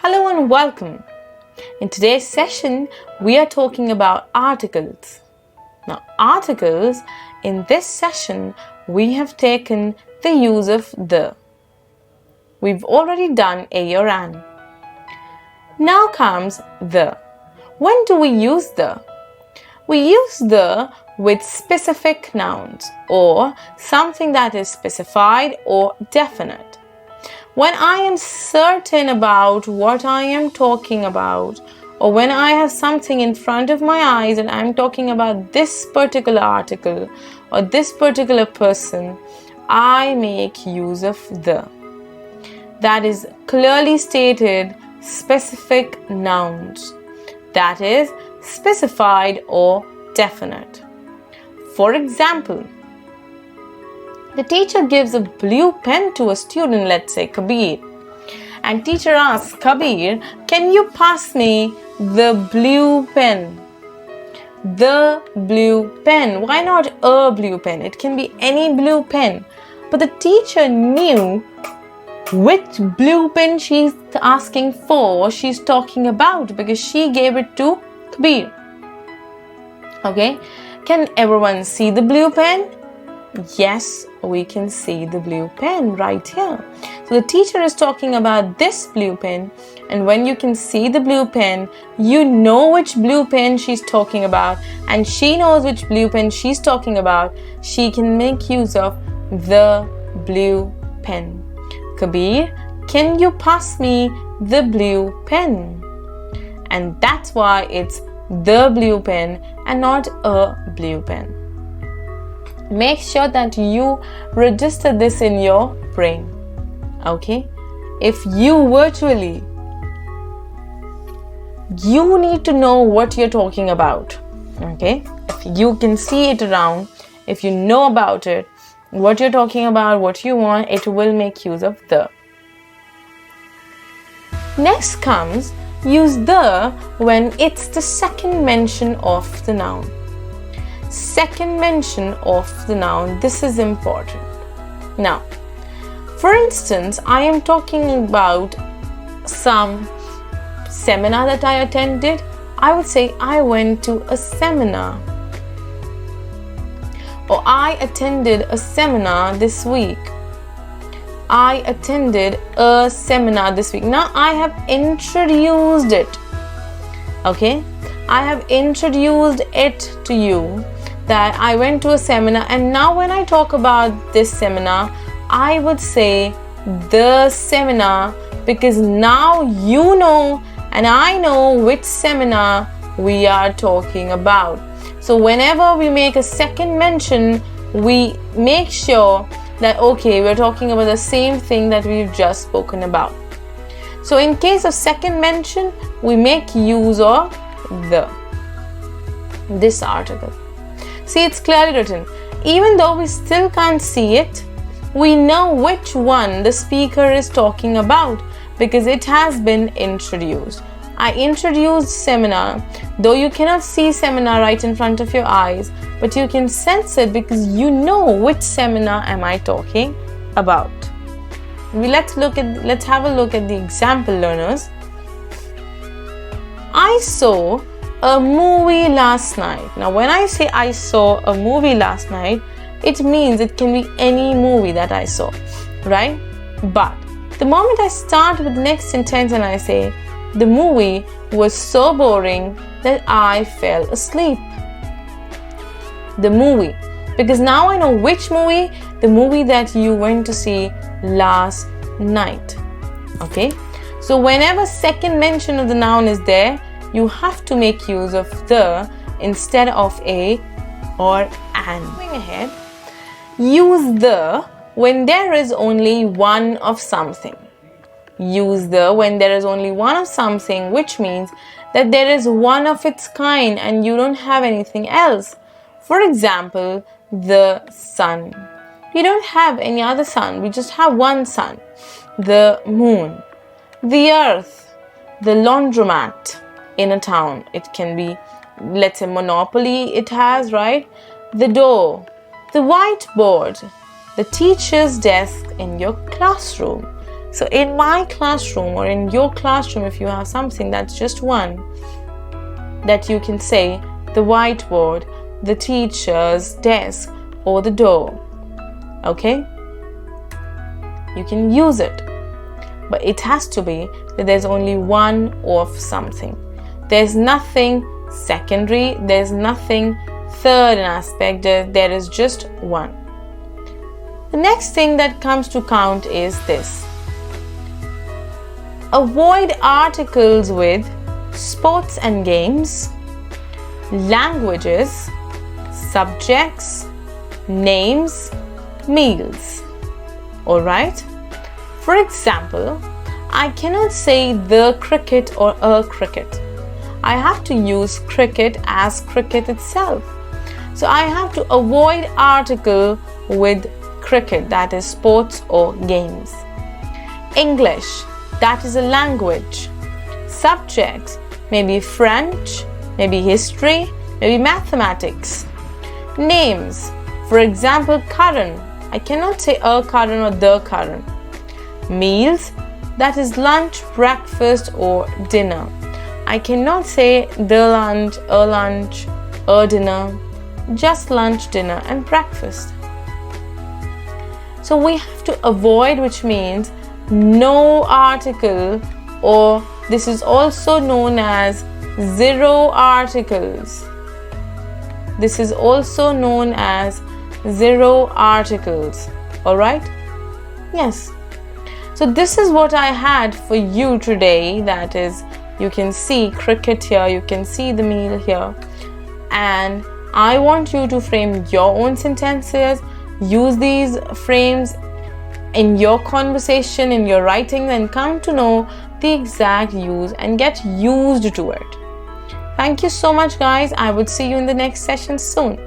Hello and welcome. In today's session, we are talking about articles. Now, articles, in this session, we have taken the use of the. We've already done a or an. Now comes the. When do we use the? We use the with specific nouns or something that is specified or definite. When I am certain about what I am talking about, or when I have something in front of my eyes and I'm talking about this particular article or this particular person, I make use of the. That is clearly stated specific nouns. That is specified or definite. For example, the teacher gives a blue pen to a student, let's say Kabir. And teacher asks, Kabir, can you pass me the blue pen? The blue pen. Why not a blue pen? It can be any blue pen. But the teacher knew which blue pen she's asking for, she's talking about, because she gave it to Kabir. Okay, can everyone see the blue pen? Yes, we can see the blue pen right here. So the teacher is talking about this blue pen, and when you can see the blue pen, you know which blue pen she's talking about, and she knows which blue pen she's talking about. She can make use of the blue pen. Kabir, can you pass me the blue pen? And that's why it's the blue pen and not a blue pen. Make sure that you register this in your brain. Okay? If you virtually, you need to know what you're talking about. Okay? If you can see it around, if you know about it, what you're talking about, what you want, it will make use of the. Next comes use the when it's the second mention of the noun. Second mention of the noun, this is important. Now, for instance, I am talking about some seminar that I attended. I would say I went to a seminar, or I attended a seminar this week. I attended a seminar this week. Now I have introduced it. Okay? I have introduced it to you that I went to a seminar, and now when I talk about this seminar, I would say the seminar, because now you know and I know which seminar we are talking about. So whenever we make a second mention, we make sure that okay, we're talking about the same thing that we've just spoken about. So in case of second mention, we make use of this article. See, it's clearly written. Even though we still can't see it, we know which one the speaker is talking about because it has been introduced. I introduced seminar, though you cannot see seminar right in front of your eyes, but you can sense it because you know which seminar am I talking about. Let's have a look at the example, learners. I saw a movie last night. Now, when I say I saw a movie last night, it means it can be any movie that I saw, right? But the moment I start with the next sentence and I say, the movie was so boring that I fell asleep. The movie. Because now I know which movie, the movie that you went to see last night. Okay? So whenever second mention of the noun is there, you have to make use of the instead of a or an. Going ahead, use the when there is only one of something. Use the when there is only one of something, which means that there is one of its kind and you don't have anything else. For example, the sun. We don't have any other sun, we just have one sun. The moon, the earth, the laundromat in a town. It can be, let's say, Monopoly it has, right? The door, the whiteboard, the teacher's desk in your classroom, So in my classroom or in your classroom, if you have something that's just one, that you can say the whiteboard, the teacher's desk, or the door. Okay? You can use it. But it has to be that there's only one of something. There's nothing secondary, there's nothing third in aspect, there is just one. The next thing that comes to count is this. Avoid articles with sports and games, languages, subjects, names, meals. Alright? For example, I cannot say the cricket or a cricket. I have to use cricket as cricket itself. So I have to avoid article with cricket, that is sports or games. English, that is a language. Subjects, maybe French, maybe history, maybe mathematics. Names, for example, Karan. I cannot say a Karan or the Karan. Meals, that is lunch, breakfast or dinner. I cannot say the lunch, a dinner, just lunch, dinner and breakfast. So we have to avoid, which means no article, or this is also known as zero articles. This is also known as zero articles. Alright? Yes. So this is what I had for you today. That is, you can see cricket here, you can see the meal here, and I want you to frame your own sentences, use these frames in your conversation, in your writing, and come to know the exact use and get used to it. Thank you so much, guys. I would see you in the next session soon.